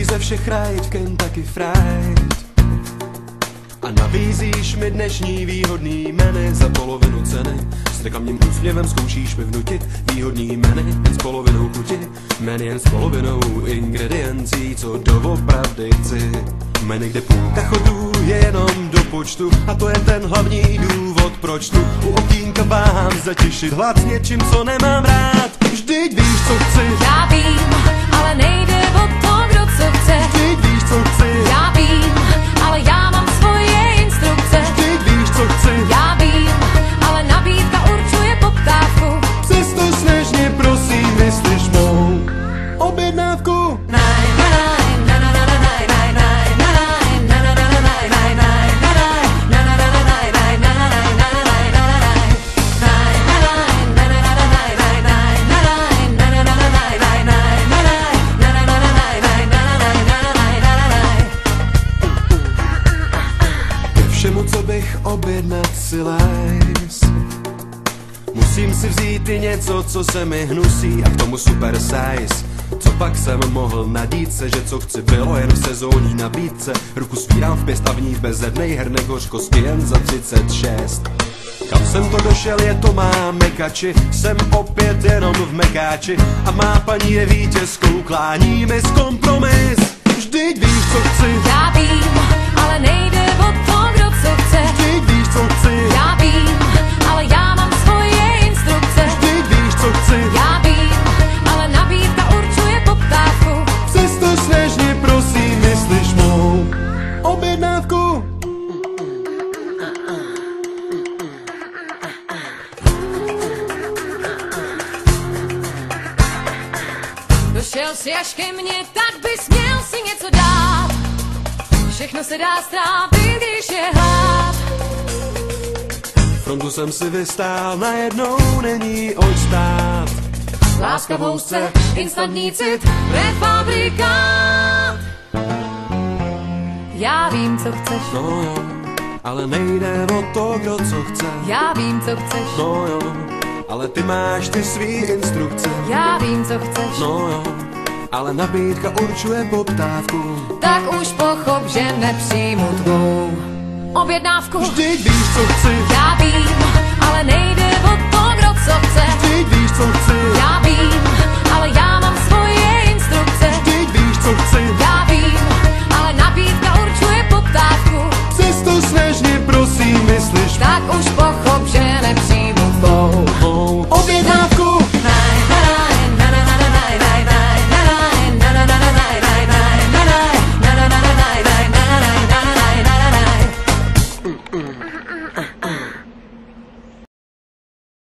Ze všech rajd v Kentucky Fried a nabízíš mi dnešní výhodný menu za polovinu ceny. S reklamním úsměvem zkoušíš mi vnutit výhodný menu jen s polovinou chuti, menu jen s polovinou ingrediencí, co doopravdy chci. Menu, kde půlka chodů je jenom do počtu a to je ten hlavní důvod, proč tu u okýnka váhám zatěšit hlad s něčím, co nemám rád. Vždyť víš, co chci. Já vím, ale nejde o to, kdo co chce. Vždyť víš, co chci. Já vím, ale já mám svoje instrukce. Vždyť víš, co chci. Já vím, ale nabídka určuje poptávku. Přesto sněžně prosím vyslyš mou objednávku. Všemu, co bych objednat si lejs, musím si vzít i něco, co se mi hnusí a k tomu super size. Co pak jsem mohl nadít se, že co chci bylo jen v sezónní nabídce. Ruku svírám v pěstavních bezednej hernek hořkosti jen za 36. Kam jsem to došel, je to má mekači, jsem opět jenom v mekáči a má paní je vítězkou, klání mi z kompromis. Vždyť víš, co chci. Já vím, ale nejde o to, kdo co chce. Vždyť víš, co chci. Já vím, ale já mám svoje instrukce. Vždyť víš, co chci. Já vím, ale nabídka určuje poptávku. Přesto sněžně prosím vyslyš mou objednávku. Došel jsi až ke mně, tak bys měl si něco dát. Všechno se dá strávit, když je hlad. Frontu jsem si vystál, najednou není oč stát. Láska v housce, instantní cit, prefabrikát. Já vím, co chceš. No jo, ale nejde o to, kdo co chce. Já vím, co chceš. No jo, ale ty máš ty svý instrukce. Já vím, co chceš. No jo, ale nabídka určuje poptávku. Tak už pochop, že nepřijmu tvou objednávku. Vždyť víš, co chci. Já vím, ale nejde o to, kdo co chce. Vždyť